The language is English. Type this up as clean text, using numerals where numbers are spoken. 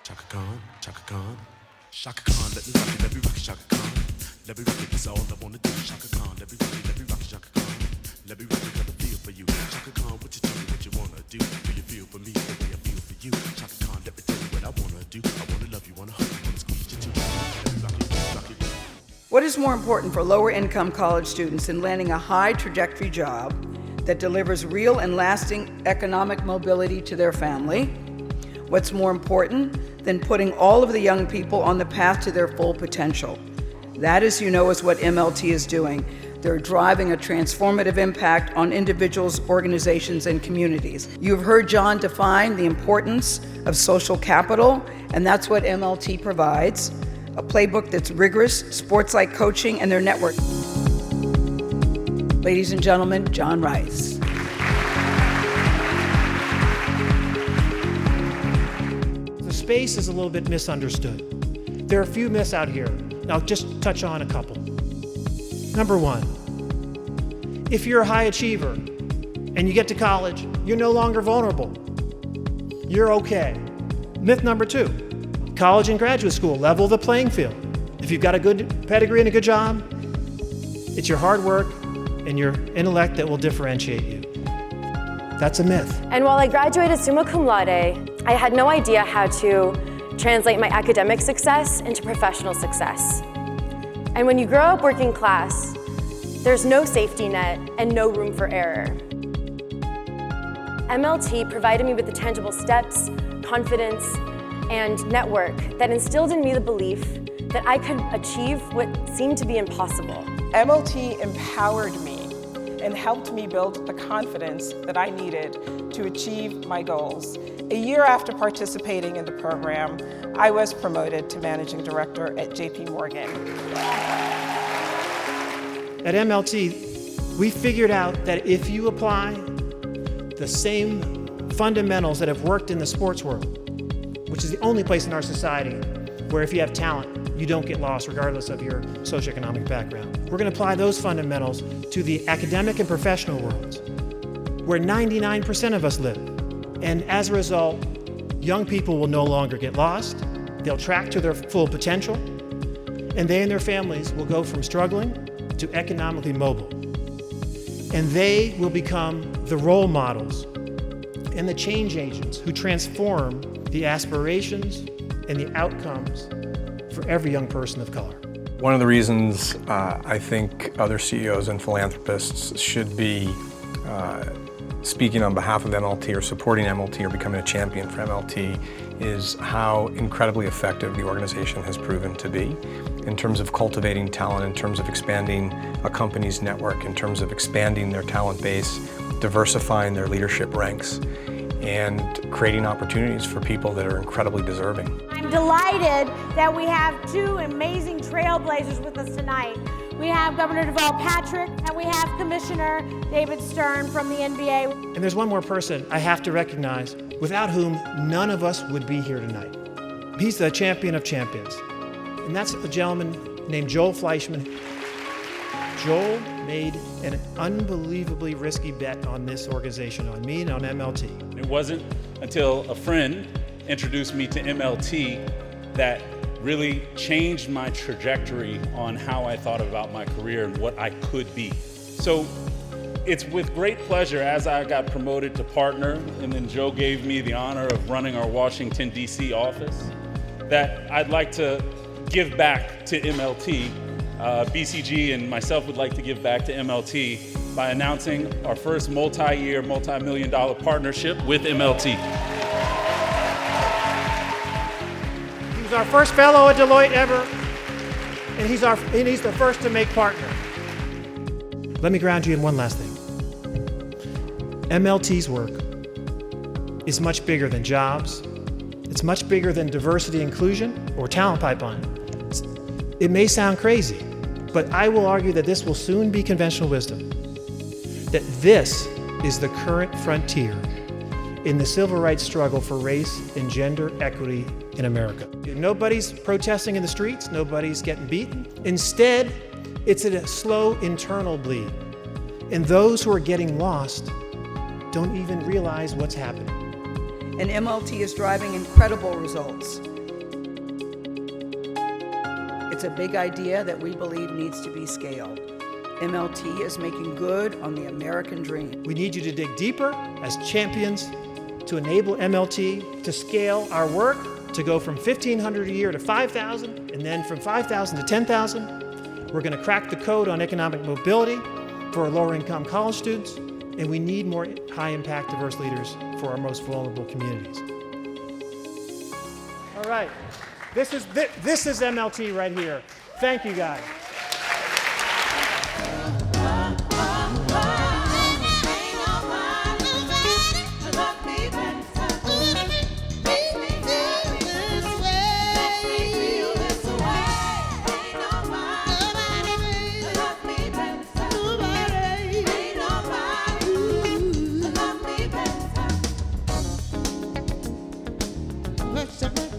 Chaka Khan, Chaka Khan. Chaka Khan, let me rock it, Chaka Khan. Let me rock it, that's all I wanna do. Chaka Khan, let me rock it, Chaka Khan. Let me rock it, got a feel for you. Chaka Khan, what you tell me what you wanna do? Do you feel for me the way I feel for you? Chaka Khan, let me tell you what I wanna do. I wanna love you, wanna hug you, wanna squeeze you too. Let me rock it. What is more important for lower-income college students than landing a high-trajectory job that delivers real and lasting economic mobility to their family? What's more important than putting all of the young people on the path to their full potential? That, as you know, is what MLT is doing. They're driving a transformative impact on individuals, organizations, and communities. You've heard John define the importance of social capital, and that's what MLT provides. A playbook that's rigorous, sports-like coaching, and their network. Ladies and gentlemen, John Rice. The space is a little bit misunderstood. There are a few myths out here, and I'll just touch on a couple. Number one, if you're a high achiever and you get to college, you're no longer vulnerable. You're okay. Myth number two, college and graduate school level the playing field. If you've got a good pedigree and a good job, it's your hard work and your intellect that will differentiate you. That's a myth. And while I graduated summa cum laude, I had no idea how to translate my academic success into professional success. And when you grow up working class, there's no safety net and no room for error. MLT provided me with the tangible steps, confidence, and network that instilled in me the belief that I could achieve what seemed to be impossible. MLT empowered me and helped me build the confidence that I needed to achieve my goals. A year after participating in the program, I was promoted to managing director at JP Morgan. At MLT, we figured out that if you apply the same fundamentals that have worked in the sports world, which is the only place in our society where if you have talent, you don't get lost regardless of your socioeconomic background. We're going to apply those fundamentals to the academic and professional worlds, where 99% of us live. And as a result, young people will no longer get lost, they'll track to their full potential, and they and their families will go from struggling to economically mobile. And they will become the role models and the change agents who transform the aspirations and the outcomes for every young person of color. One of the reasons I think other CEOs and philanthropists should be speaking on behalf of MLT or supporting MLT or becoming a champion for MLT is how incredibly effective the organization has proven to be in terms of cultivating talent, in terms of expanding a company's network, in terms of expanding their talent base, diversifying their leadership ranks, and creating opportunities for people that are incredibly deserving. I'm delighted that we have two amazing trailblazers with us tonight. We have Governor Deval Patrick and we have Commissioner David Stern from the NBA. And there's one more person I have to recognize, without whom none of us would be here tonight. He's the champion of champions. And that's a gentleman named Joel Fleischman. Joel made an unbelievably risky bet on this organization, on me and on MLT. It wasn't until a friend introduced me to MLT that really changed my trajectory on how I thought about my career and what I could be. So it's with great pleasure as I got promoted to partner, and then Joe gave me the honor of running our Washington, D.C. office, that I'd like to give back to MLT. BCG and myself would like to give back to MLT by announcing our first multi-year, multi-million-dollar partnership with MLT. He was our first fellow at Deloitte ever, and he's the first to make partner. Let me ground you in one last thing. MLT's work is much bigger than jobs. It's much bigger than diversity, inclusion, or talent pipeline. It may sound crazy, but I will argue that this will soon be conventional wisdom. That this is the current frontier in the civil rights struggle for race and gender equity in America. Nobody's protesting in the streets, nobody's getting beaten. Instead, it's a slow internal bleed. And those who are getting lost don't even realize what's happening. and MLT is driving incredible results. It's a big idea that we believe needs to be scaled. MLT is making good on the American dream. We need you to dig deeper as champions to enable MLT to scale our work, to go from 1,500 a year to 5,000, and then from 5,000 to 10,000. We're going to crack the code on economic mobility for our lower-income college students, and we need more high-impact, diverse leaders for our most vulnerable communities. All right, this is MLT right here. Thank you, guys. What's up?